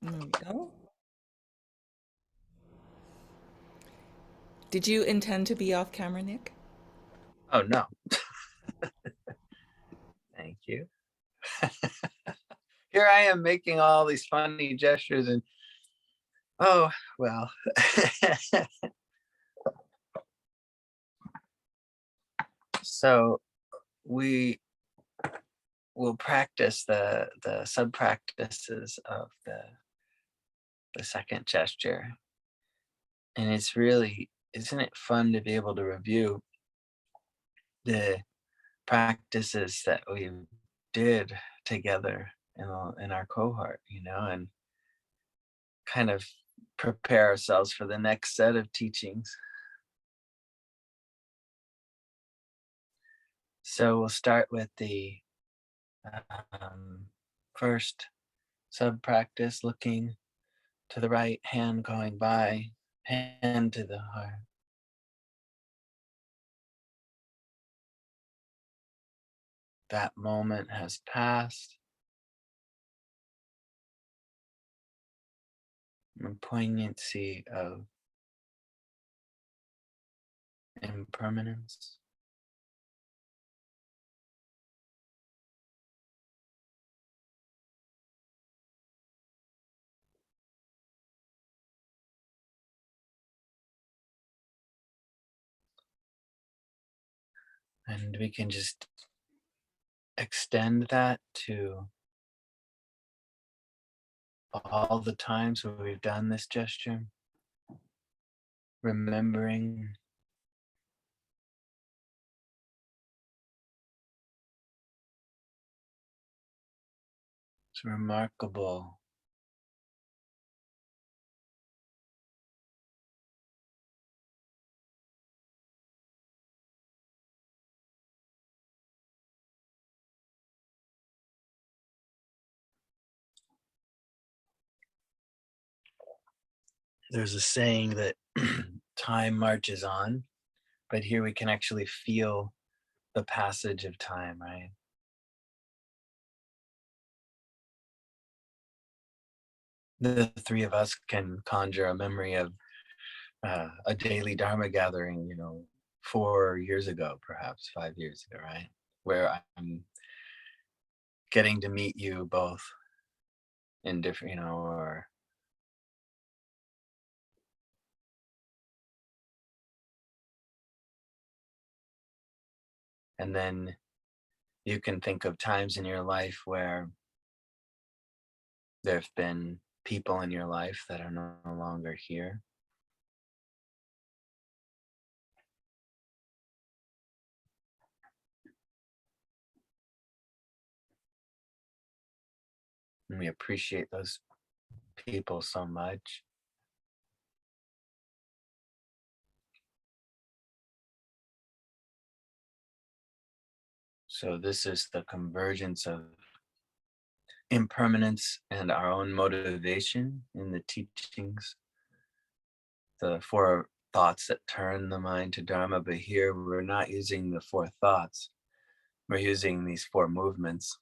There we go. Did you intend to be off camera, Nick? Oh, no. Thank you. Here I am making all these funny gestures and oh, well. So we will practice the sub practices of the second gesture. And it's really, isn't it fun to be able to review the practices that we did together in our cohort, and kind of prepare ourselves for the next set of teachings. So we'll start with the um, first sub practice, looking to the right, hand going by, hand to the heart. That moment has passed. The poignancy of impermanence. And we can just extend that to all the times where we've done this gesture, remembering it's remarkable there's a saying that time marches on, but here we can actually feel the passage of time, right? The three of us can conjure a memory of a daily Dharma gathering, 4 years ago, perhaps 5 years ago, right? Where I'm getting to meet you both in different, or and then you can think of times in your life where there have been people in your life that are no longer here. And we appreciate those people so much. So this is the convergence of impermanence and our own motivation in the teachings, the four thoughts that turn the mind to Dharma. But here we're not using the four thoughts, we're using these four movements.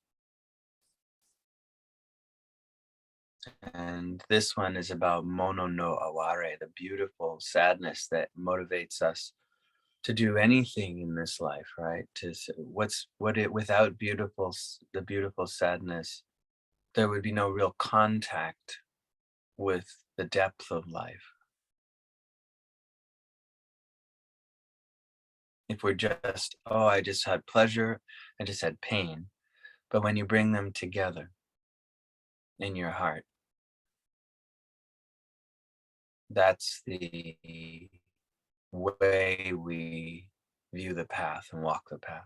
And this one is about mono no aware, the beautiful sadness that motivates us to do anything in this life, right? Without the beautiful sadness, there would be no real contact with the depth of life. If we're just, oh, I just had pleasure, I just had pain. But when you bring them together in your heart, that's the way we view the path and walk the path.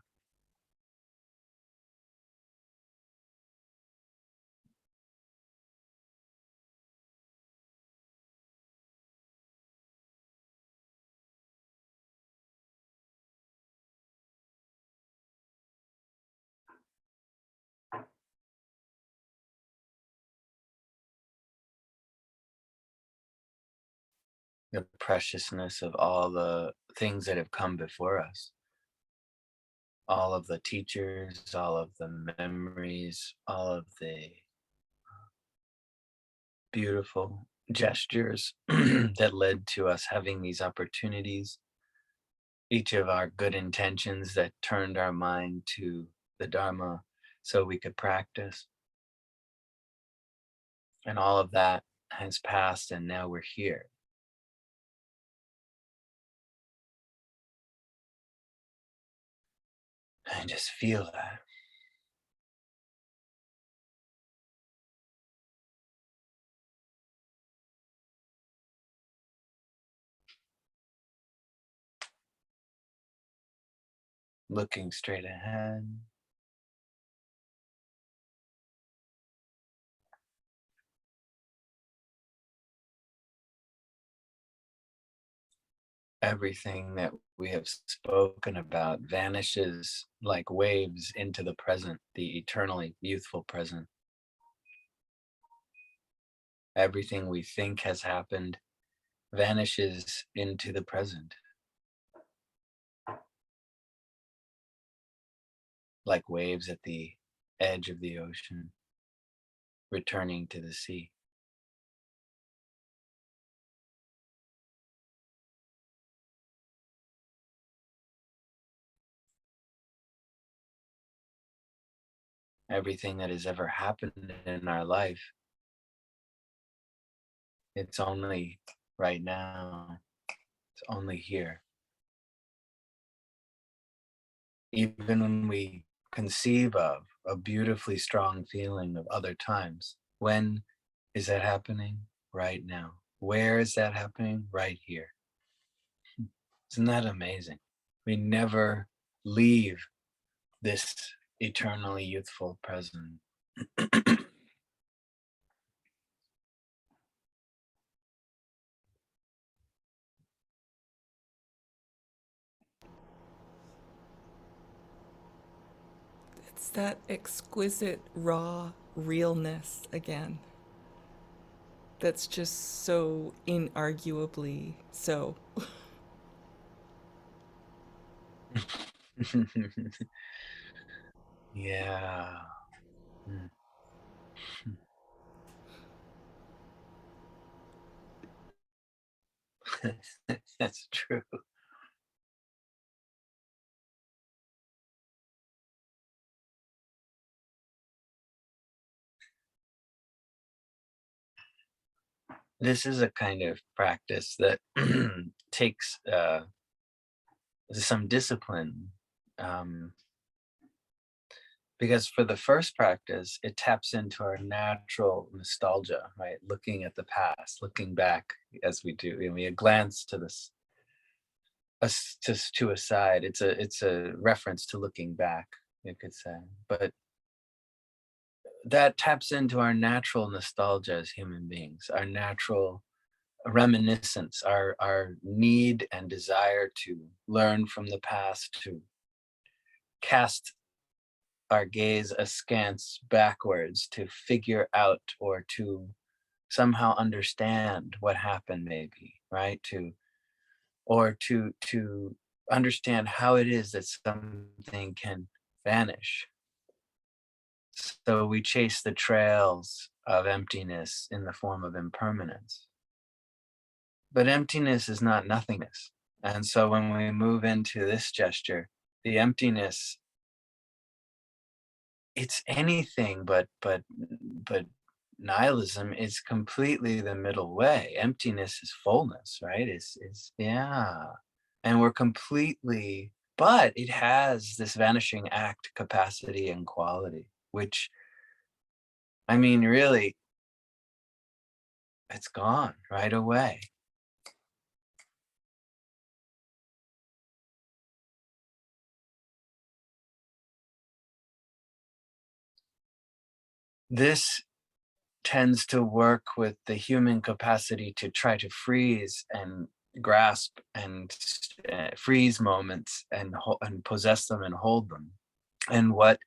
The preciousness of all the things that have come before us, all of the teachers, all of the memories, all of the beautiful gestures that led to us having these opportunities, each of our good intentions that turned our mind to the Dharma so we could practice. And all of that has passed, and now we're here. And just feel that. Looking straight ahead. Everything that we have spoken about vanishes like waves into the present, the eternally youthful present. Everything we think has happened vanishes into the present, like waves at the edge of the ocean, returning to the sea. Everything that has ever happened in our life, it's only right now, it's only here. Even when we conceive of a beautifully strong feeling of other times, when is that happening? Right now. Where is that happening? Right here. Isn't that amazing? We never leave this eternally youthful present. It's that exquisite, raw realness again. That's just so inarguably so. Yeah. Mm. That's true. This is a kind of practice that takes some discipline, um, because for the first practice, it taps into our natural nostalgia, right? Looking at the past, looking back as we do, and we glance to this to a side. It's a reference to looking back, you could say, but that taps into our natural nostalgia as human beings, our natural reminiscence, our need and desire to learn from the past, to cast our gaze askance backwards, to figure out or to somehow understand what happened, maybe, right? To understand how it is that something can vanish. So we chase the trails of emptiness in the form of impermanence. But emptiness is not nothingness. And so when we move into this gesture, the emptiness, it's anything but nihilism is completely the middle way. Emptiness is fullness, right? Is yeah. And we're completely, but it has this vanishing act capacity and quality, which, I mean, really, it's gone right away. This tends to work with the human capacity to try to freeze and grasp and freeze moments and and possess them and hold them. And what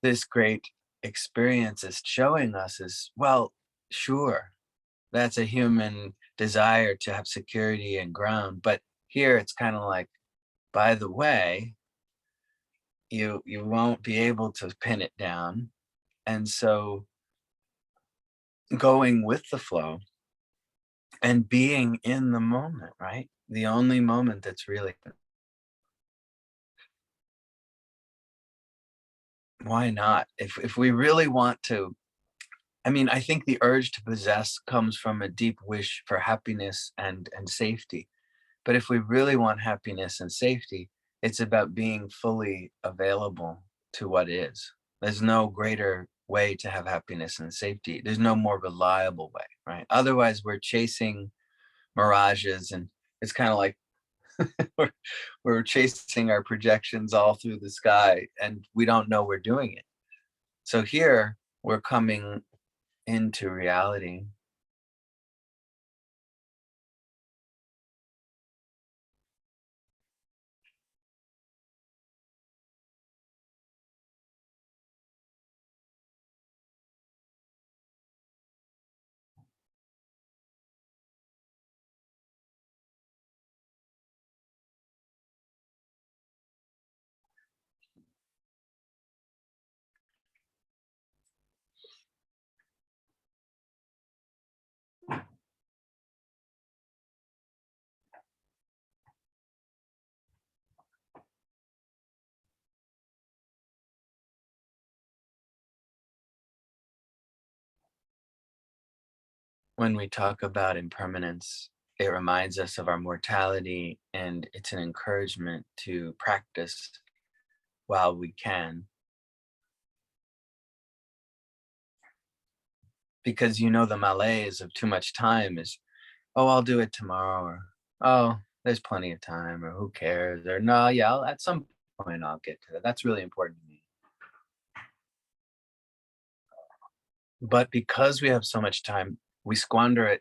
this great experience is showing us is, well, sure, that's a human desire to have security and ground, but here it's kind of like, by the way, you won't be able to pin it down, and so going with the flow and being in the moment, right? The only moment that's really, why not? If we really want to, I mean, I think the urge to possess comes from a deep wish for happiness and safety. But if we really want happiness and safety, it's about being fully available to what is. There's no greater way to have happiness and safety. There's no more reliable way, right? Otherwise, we're chasing mirages, and it's kind of like we're, we're chasing our projections all through the sky and we don't know we're doing it. So here we're coming into reality. When we talk about impermanence, it reminds us of our mortality, and it's an encouragement to practice while we can. Because the malaise of too much time is, oh, I'll do it tomorrow, or oh, there's plenty of time, or who cares, or no, yeah, at some point I'll get to that. That's really important to me. But because we have so much time, we squander it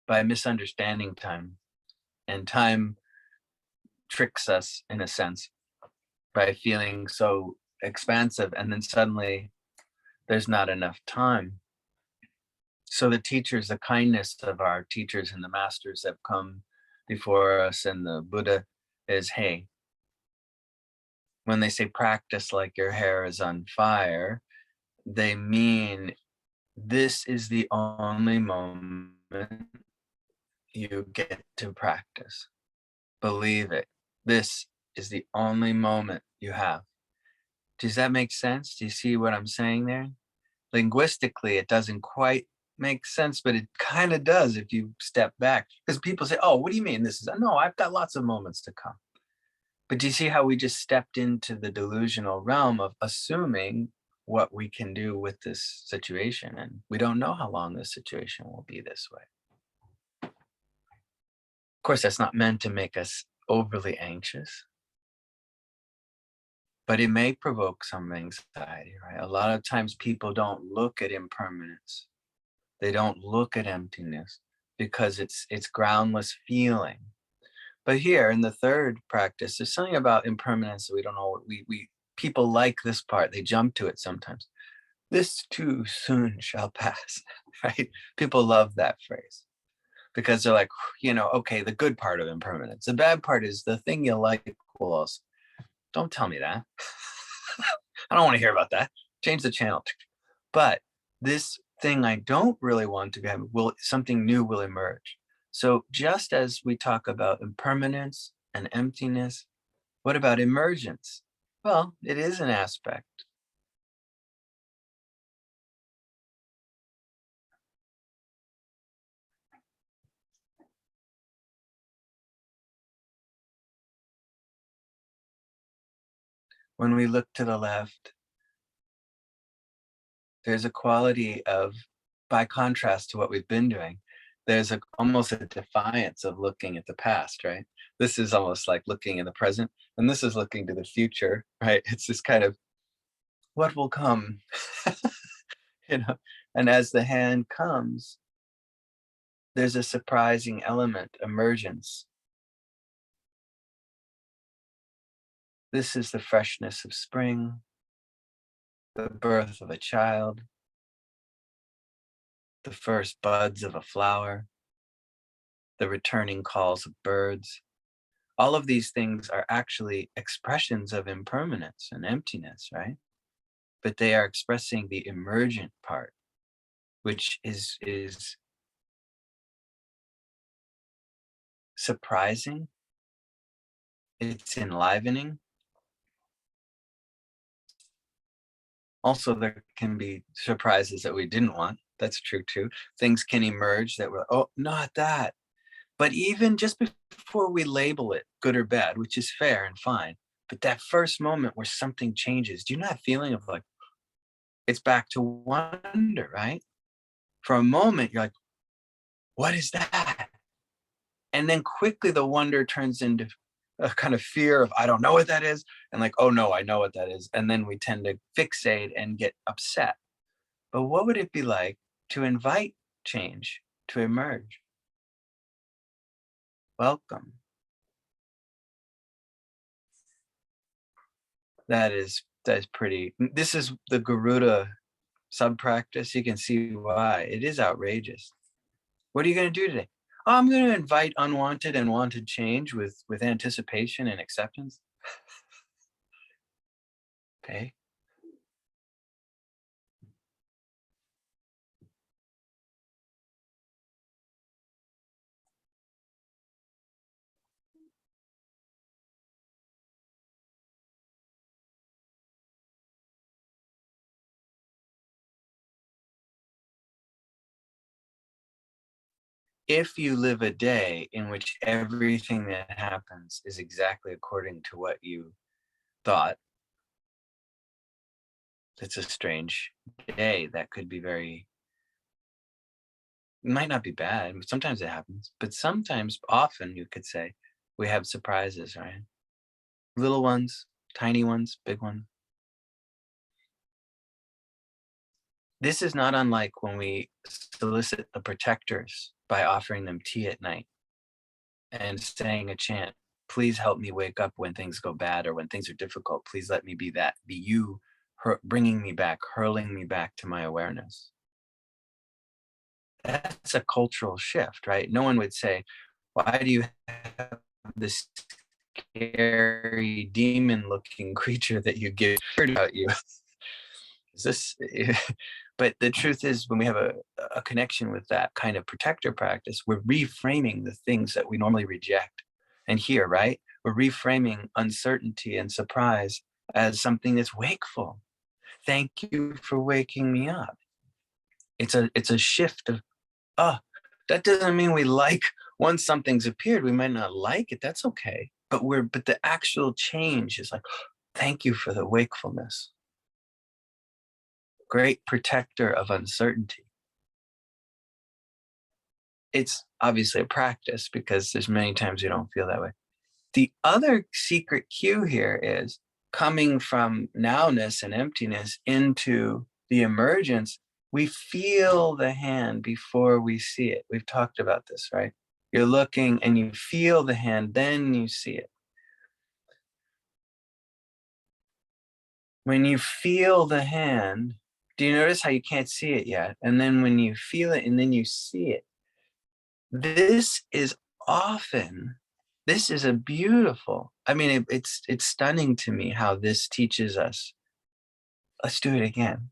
by misunderstanding time, and time tricks us in a sense by feeling so expansive, and then suddenly there's not enough time. So the teachers, the kindness of our teachers and the masters that have come before us and the Buddha is, hey, when they say practice like your hair is on fire, they mean this is the only moment you get to practice. Believe it. This is the only moment you have. Does that make sense? Do you see what I'm saying there? Linguistically, it doesn't quite make sense, but it kind of does if you step back. Because people say, oh, what do you mean this is? No, I've got lots of moments to come. But do you see how we just stepped into the delusional realm of assuming what we can do with this situation? And we don't know how long this situation will be this way. Of course, that's not meant to make us overly anxious, but it may provoke some anxiety, right? A lot of times people don't look at impermanence. They don't look at emptiness because it's groundless feeling. But here in the third practice, there's something about impermanence that we don't know. We people like this part. They jump to it sometimes. This too soon shall pass, right? People love that phrase because they're like, okay, the good part of impermanence. The bad part is the thing you like will also. Don't tell me that. I don't want to hear about that. Change the channel. But this thing I don't really want to be having, will something new will emerge. So just as we talk about impermanence and emptiness, what about emergence? Well, it is an aspect. When we look to the left, there's a quality of, by contrast to what we've been doing, there's almost a defiance of looking at the past, right? This is almost like looking in the present, and this is looking to the future, right? It's this kind of what will come, you know. And as the hand comes, there's a surprising element, emergence. This is the freshness of spring, the birth of a child, the first buds of a flower, the returning calls of birds. All of these things are actually expressions of impermanence and emptiness, right? But they are expressing the emergent part. which is surprising. It's enlivening. Also, there can be surprises that we didn't want. That's true too. Things can emerge that were, oh, not that. But even just before we label it good or bad, which is fair and fine, but that first moment where something changes, do you know that feeling of like, it's back to wonder, right? For a moment, you're like, what is that? And then quickly the wonder turns into a kind of fear of, I don't know what that is. And like, oh no, I know what that is. And then we tend to fixate and get upset. But what would it be like to invite change to emerge? Welcome. That is pretty. This is the Garuda sub practice. You can see why it is outrageous. What are you going to do today? Oh, I'm going to invite unwanted and wanted change with anticipation and acceptance. Okay. If you live a day in which everything that happens is exactly according to what you thought, it's a strange day. That could be very, it might not be bad. Sometimes it happens, but sometimes, often, you could say, we have surprises, right? Little ones, tiny ones, big ones. This is not unlike when we solicit the protectors by offering them tea at night and saying a chant, please help me wake up when things go bad or when things are difficult. Please let me be that, be you, bringing me back, hurling me back to my awareness. That's a cultural shift, right? No one would say, why do you have this scary demon looking creature that you give about you? Is this but the truth is when we have a connection with that kind of protector practice, we're reframing the things that we normally reject. And here, right, we're reframing uncertainty and surprise as something that's wakeful. Thank you for waking me up. It's a shift of, oh, that doesn't mean we like, once something's appeared, we might not like it. That's okay. But the actual change is like, thank you for the wakefulness. Great protector of uncertainty. It's obviously a practice because there's many times you don't feel that way. The other secret cue here is coming from nowness and emptiness into the emergence. We feel the hand before we see it. We've talked about this, right? You're looking and you feel the hand, then you see it. When you feel the hand, do you notice how you can't see it yet? And then when you feel it and then you see it, this is often, this is a beautiful, I mean, it's stunning to me how this teaches us. Let's do it again.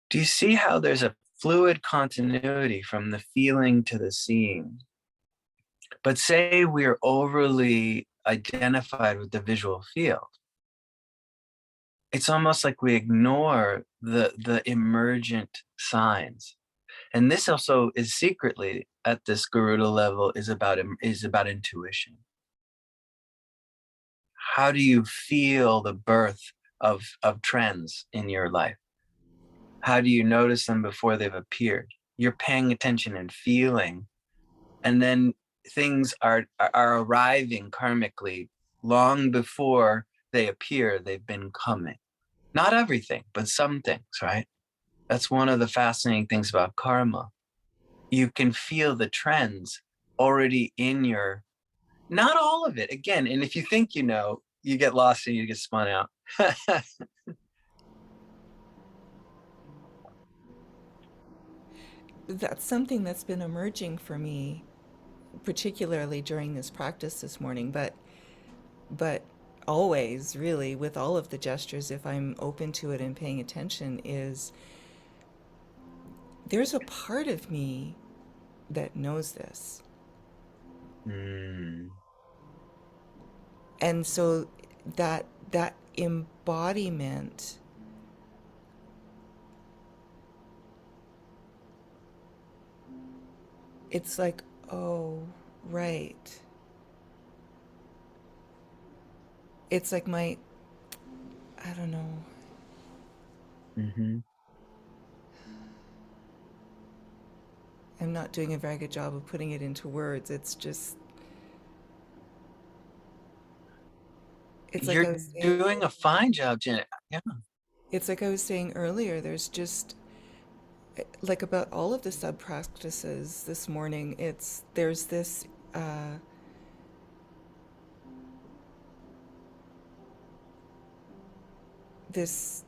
Do you see how there's a fluid continuity from the feeling to the seeing? But say we're overly identified with the visual field. It's almost like we ignore the emergent signs. And this also is secretly at this Garuda level is about intuition. How do you feel the birth of trends in your life? How do you notice them before they've appeared? You're paying attention and feeling, and then things are arriving karmically long before they appear. They've been coming. Not everything, but some things, right? That's one of the fascinating things about karma. You can feel the trends already in your, not all of it again. And if you think you know, you get lost and you get spun out. That's something that's been emerging for me, particularly during this practice this morning. But always really with all of the gestures, if I'm open to it and paying attention, is there's a part of me that knows this. Mm. And so that embodiment, it's like, oh, right. It's like my, I don't know. Hmm. I'm not doing a very good job of putting it into words. It's just, it's like You're I was saying, doing a fine job, Janet. Yeah. it's like I was saying earlier, there's just, like about all of the sub practices this morning, there's this, uh, this,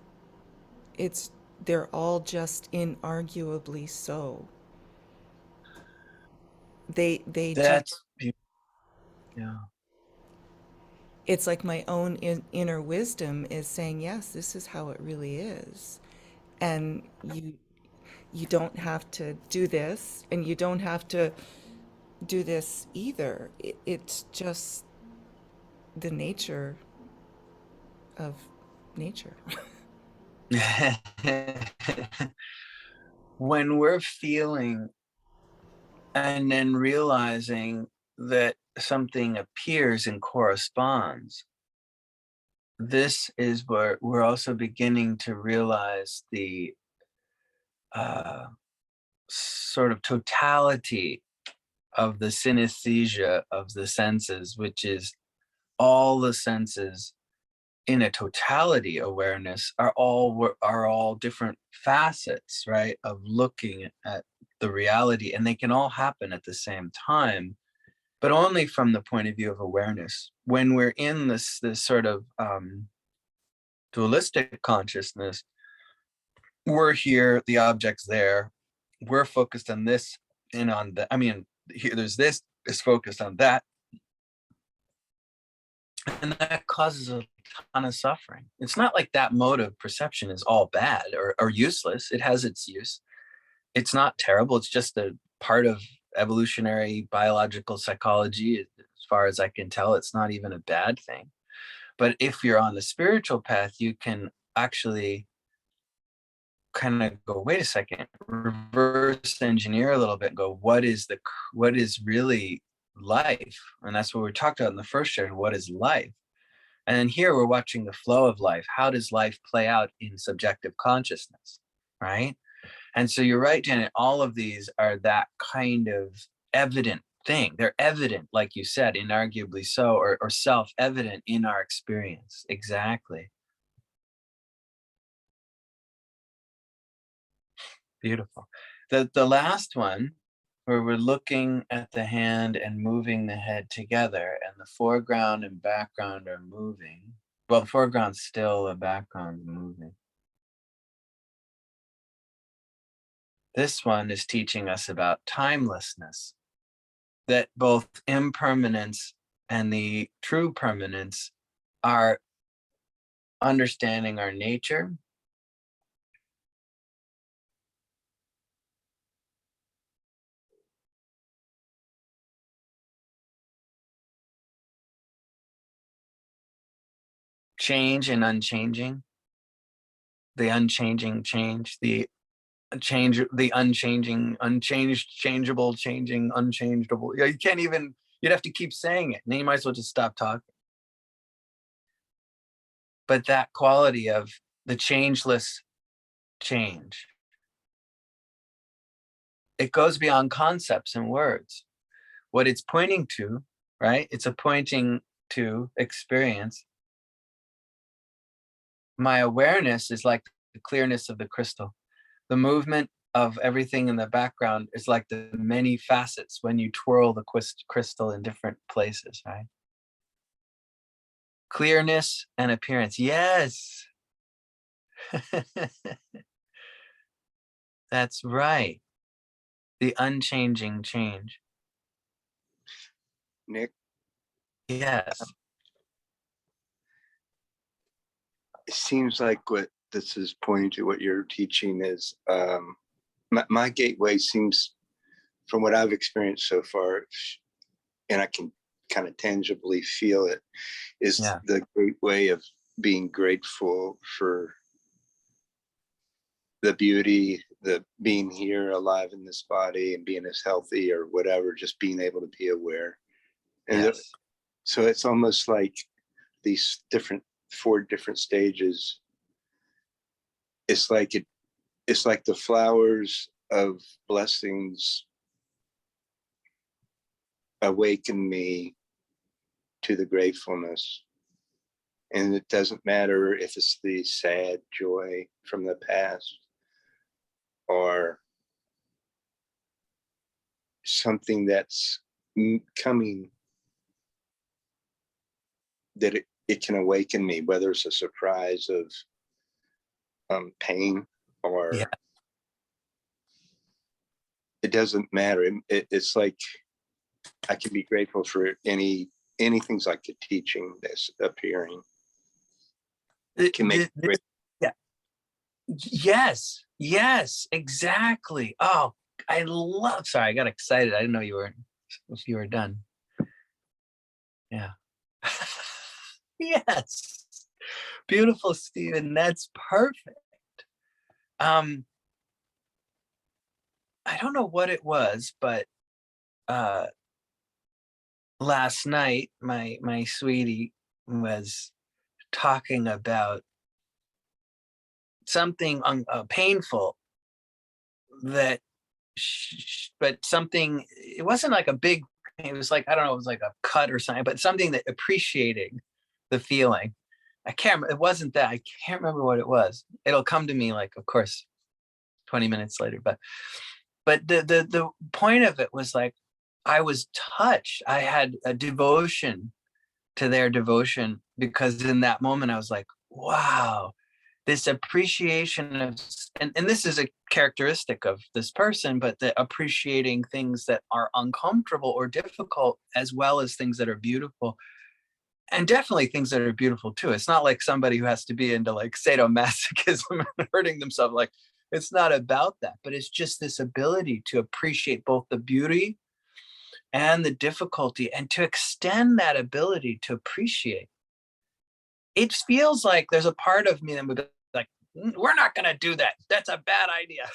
it's, they're all just inarguably so. They just, That's beautiful. Yeah. it's like my own inner wisdom is saying, yes, this is how it really is. And you don't have to do this, and you don't have to do this either. It's just the nature of nature. When we're feeling and then realizing that something appears and corresponds, this is where we're also beginning to realize the uh, sort of totality of the synesthesia of the senses, which is all the senses in a totality awareness are all different facets, right, of looking at the reality, and they can all happen at the same time, but only from the point of view of awareness. When we're in this sort of dualistic consciousness, we're here, the object's there, we're focused on this and on that. I mean, here there's this is focused on that, and that causes a ton of suffering. It's not like that mode of perception is all bad or useless. It has its use. It's not terrible. It's just a part of evolutionary biological psychology. As far as I can tell, it's not even a bad thing. But if you're on the spiritual path, you can actually kind of go, wait a second, reverse engineer a little bit and go, what is really life? And that's what we talked about in the first chapter. What is life? And here we're watching the flow of life. How does life play out in subjective consciousness, right? And so you're right, Janet, all of these are that kind of evident thing. They're evident, like you said, inarguably so, or self-evident in our experience. Exactly. Beautiful. The last one, where we're looking at the hand and moving the head together, and the foreground and background are moving. Well, the foreground's still, the background's moving. This one is teaching us about timelessness, that both impermanence and the true permanence are understanding our nature, change and unchanging, the unchanging change, the change, the unchanging, unchanged, changeable, changing, unchangeable. Yeah, you can't even, you'd have to keep saying it. And then you might as well just stop talking. But that quality of the changeless change, it goes beyond concepts and words. What it's pointing to, right? It's a pointing to experience. My awareness is like the clearness of the crystal. The movement of everything in the background is like the many facets when you twirl the crystal in different places, right? Clearness and appearance. Yes. That's right. The unchanging change. Nick, Yes. it seems like what this is pointing to, what you're teaching is, my gateway seems, from what I've experienced so far, and I can kind of tangibly feel it, is Yeah. the gateway of being grateful for the beauty, the being here alive in this body and being as healthy or whatever, just being able to be aware. And Yes. so it's almost like these four different stages. It's like it's like the flowers of blessings awaken me to the gratefulness. And it doesn't matter if it's the sad joy from the past or something that's coming, that it can awaken me, whether it's a surprise of pain Yeah. or it doesn't matter. It's like I can be grateful for anything's like a teaching that's appearing. It can make This, yeah. Yes. Yes. Exactly. Oh, I love. Sorry, I got excited. I didn't know you were done. Yeah. Yes. Beautiful, Stephen. That's perfect. Um, I don't know what it was, but uh last night my sweetie was talking about something painful that but something, it wasn't like a big, it was like, I don't know, it was like a cut or something, but something that appreciating the feeling. I can't, it wasn't that, I can't remember what it was. It'll come to me, like, of course, 20 minutes later, but the point of it was like, I was touched. I had a devotion to their devotion, because in that moment I was like, wow, this appreciation of, and this is a characteristic of this person, but the appreciating things that are uncomfortable or difficult, as well as things that are beautiful, and definitely things that are beautiful too. It's not like somebody who has to be into like sadomasochism and hurting themselves. Like, it's not about that, but it's just this ability to appreciate both the beauty and the difficulty, and to extend that ability to appreciate. It feels like there's a part of me that would be like, we're not going to do that. That's a bad idea.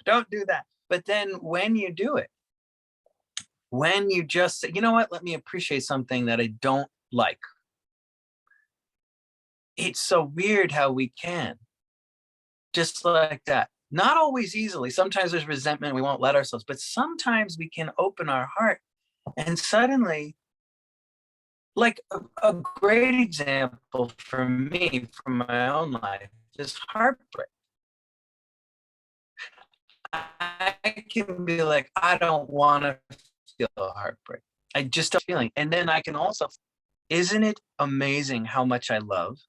Don't do that. But then when you do it, when you just say, you know what, let me appreciate something that I don't like. It's so weird how we can, just like that. Not always easily. Sometimes there's resentment. We won't let ourselves, but sometimes we can open our heart, and suddenly, like a great example for me from my own life is heartbreak. I can be like, I don't want to feel heartbreak. I just don't feeling. And then I can also, isn't it amazing how much I love?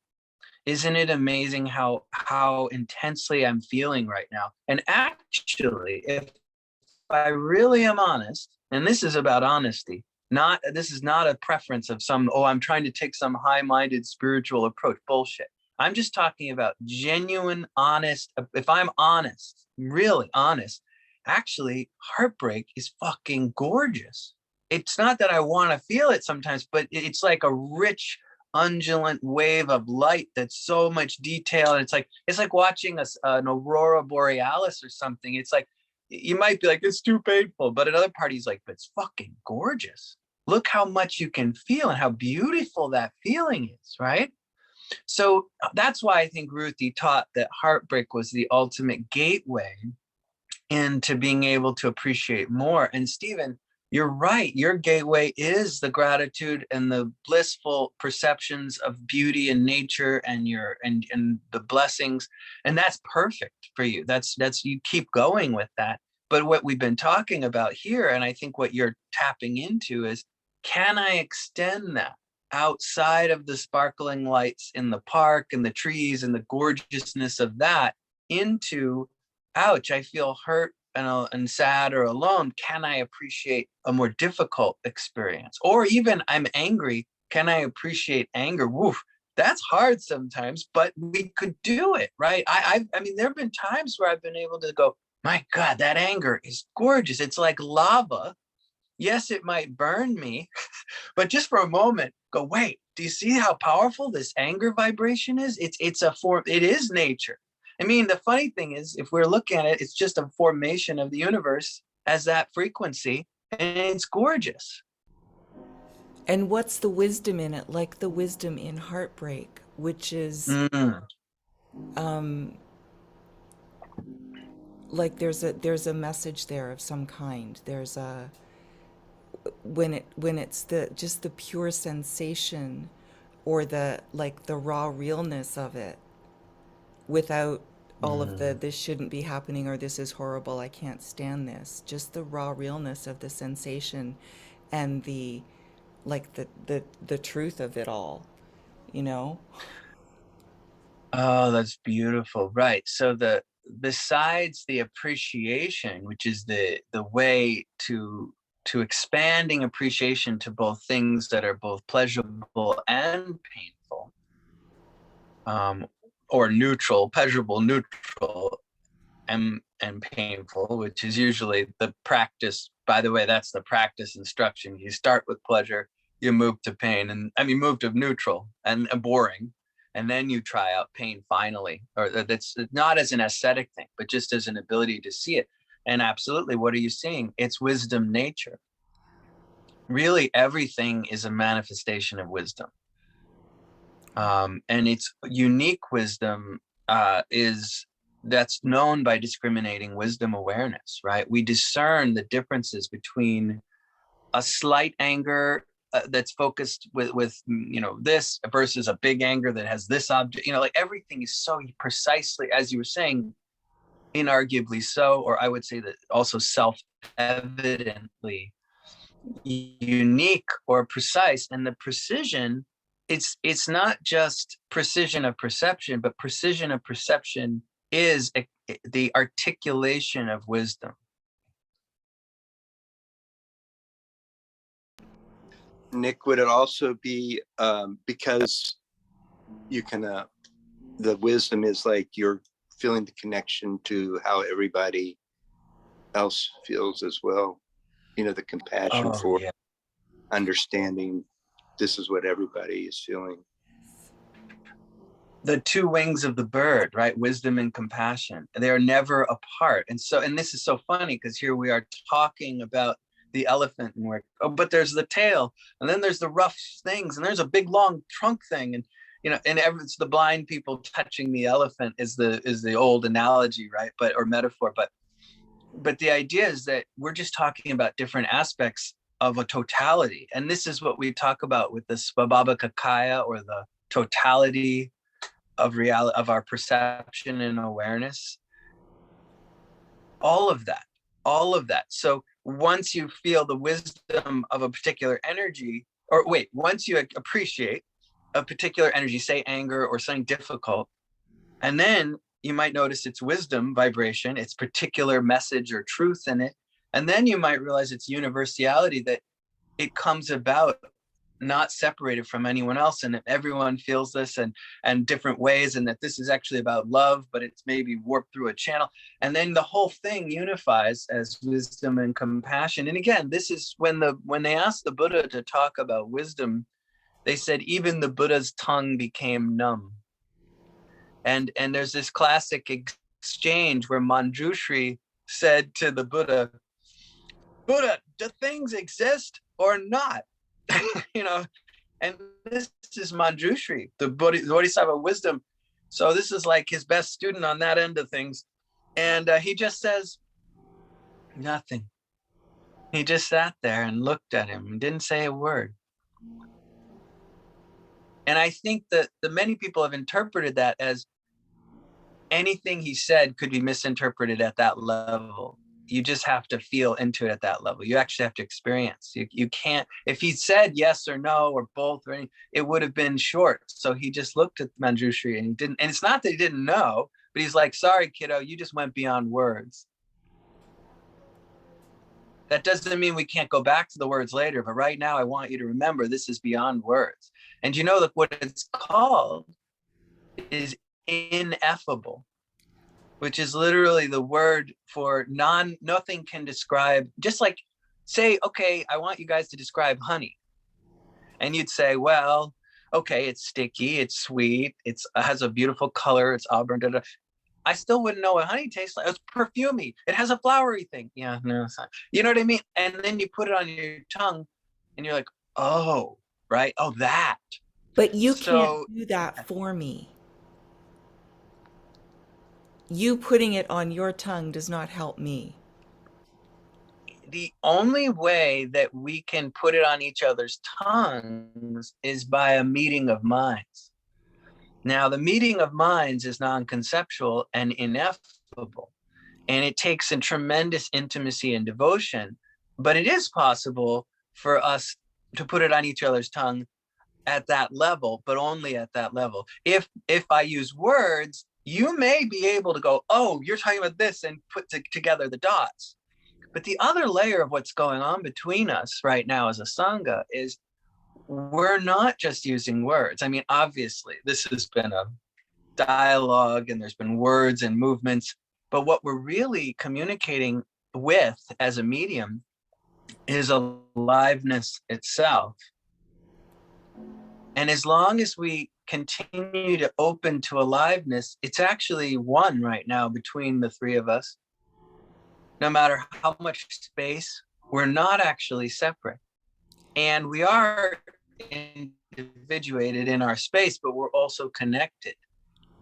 Isn't it amazing how intensely I'm feeling right now? And actually, if I really am honest, and this is about honesty, not, this is not a preference of some, oh, I'm trying to take some high-minded spiritual approach. Bullshit. I'm just talking about genuine, honest. If I'm honest, really honest, actually, heartbreak is fucking gorgeous. It's not that I want to feel it sometimes, but it's like a rich, undulant wave of light that's so much detail. And it's like watching an aurora borealis or something. It's like, you might be like, it's too painful, but another party's like, but it's fucking gorgeous. Look how much you can feel and how beautiful that feeling is, right? So that's why I think Ruthie taught that heartbreak was the ultimate gateway into being able to appreciate more. And Stephen, you're right. Your gateway is the gratitude and the blissful perceptions of beauty and nature, and your and the blessings. And that's perfect for you. That's you keep going with that. But what we've been talking about here, and I think what you're tapping into is, can I extend that outside of the sparkling lights in the park and the trees and the gorgeousness of that into, ouch, I feel hurt and sad or alone. Can I appreciate a more difficult experience? Or even I'm angry. Can I appreciate anger? Woof, That's hard sometimes, but we could do it, right? I mean, there have been times where I've been able to go, my God, that anger is gorgeous. It's like lava. Yes, it might burn me, but just for a moment, go, wait, do you see how powerful this anger vibration is? It's a form, it is nature. I mean, the funny thing is, if we're looking at it, it's just a formation of the universe as that frequency, and it's gorgeous. And what's the wisdom in it? Like the wisdom in heartbreak, which is Mm. um, like there's a message there of some kind. There's a when it's the just the pure sensation or the like the raw realness of it without all of the Mm. this shouldn't be happening or this is horrible, I can't stand this. Just the raw realness of the sensation and the like the truth of it all, you know? Oh, that's beautiful. Right. So the besides the appreciation, which is the way to expanding appreciation to both things that are both pleasurable and painful, um, or neutral, pleasurable, neutral, and painful, which is usually the practice. By the way, that's the practice instruction. You start with pleasure, you move to pain, and I mean move to neutral and boring, and then you try out pain finally. Or that's not as an aesthetic thing, but just as an ability to see it. And absolutely, what are you seeing? It's wisdom nature. Really, everything is a manifestation of wisdom. And its unique wisdom is that's known by discriminating wisdom awareness, right? We discern the differences between a slight anger that's focused with this versus a big anger that has this object. Like everything is so precisely, as you were saying, inarguably so, or I would say that also self-evidently unique or precise. And the precision, it's not just precision of perception, but precision of perception is the articulation of wisdom. Nick, would it also be because you can, the wisdom is like you're feeling the connection to how everybody else feels as well? The compassion Oh for yeah. understanding this is what everybody is feeling. The two wings of the bird, right? Wisdom and compassion. They are never apart. And this is so funny because here we are talking about the elephant and but there's the tail, and then there's the rough things, and there's a big long trunk thing, and it's the blind people touching the elephant is the old analogy, right? Or metaphor, but the idea is that we're just talking about different aspects of a totality, and this is what we talk about with the Svabhava Kakaya, or the totality of reality, of our perception and awareness. all of that all of that. So once you feel the wisdom of a particular energy, or wait, once you appreciate a particular energy, say anger or something difficult, and then you might notice its wisdom vibration, its particular message or truth in it, and then you might realize its universality, that it comes about not separated from anyone else, and that everyone feels this and different ways, and that this is actually about love, but it's maybe warped through a channel, and then the whole thing unifies as wisdom and compassion. And again, this is when they asked the Buddha to talk about wisdom, they said even the Buddha's tongue became numb. And there's this classic exchange where Manjushri said to the Buddha, do things exist or not? you know and this is Manjushri, the Bodhisattva wisdom. So this is like his best student on that end of things. And he just says nothing. He just sat there and looked at him and didn't say a word. And I think that the many people have interpreted that as anything he said could be misinterpreted at that level. You just have to feel into it at that level. You actually have to experience. You can't, if he said yes or no or both or anything, it would have been short. So he just looked at Manjushri and he didn't, and it's not that he didn't know, but he's like, sorry, kiddo, you just went beyond words. That doesn't mean we can't go back to the words later, but right now I want you to remember this is beyond words. And you know that what it's called is ineffable, which is literally the word for nothing can describe, just like say, okay, I want you guys to describe honey. And you'd say, well, okay, it's sticky, it's sweet, it has a beautiful color, it's auburn, da, da. I still wouldn't know what honey tastes like. It's perfumey. It has a flowery thing. Yeah, no, it's not. You know what I mean? And then you put it on your tongue and you're like, oh, right. Oh, that. But you can't So do that for me. You putting it on your tongue does not help me. the only way that we can put it on each other's tongues is by a meeting of minds. Now, the meeting of minds is non-conceptual and ineffable, and it takes a tremendous intimacy and devotion, but it is possible for us to put it on each other's tongue at that level, but only at that level. If I use words, you may be able to go, oh, you're talking about this, and put together the dots. But the other layer of what's going on between us right now as a Sangha is we're not just using words. I mean, obviously, this has been a dialogue and there's been words and movements, but what we're really communicating with as a medium is aliveness itself. And as long as we continue to open to aliveness, it's actually one right now between the three of us. No matter how much space, we're not actually separate. And we are individuated in our space, but we're also connected.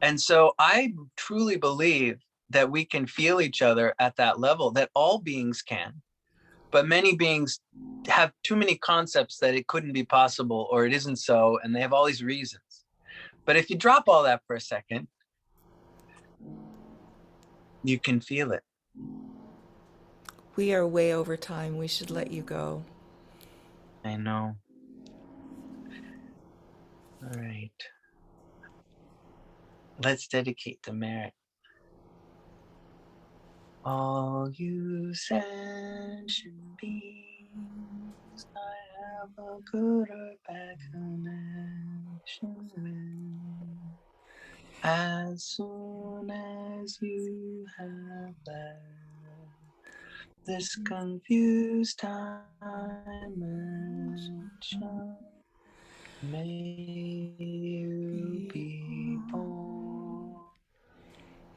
And so I truly believe that we can feel each other at that level, that all beings can. But many beings have too many concepts that it couldn't be possible or it isn't so, and they have all these reasons. But if you drop all that for a second, you can feel it. We are way over time. We should let you go. I know. All right. Let's dedicate the merit. All you sentient beings, I have a good or bad connection with. As soon as you have left this confused dimension, may you be born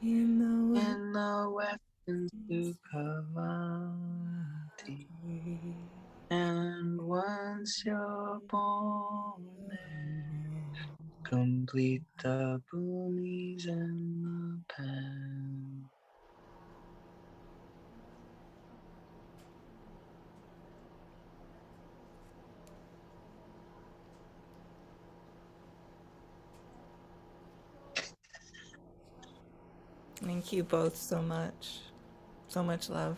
In the in the Western Sukhavati. And once you're born there, complete the boonies and the pan. Thank you both so much. So much love.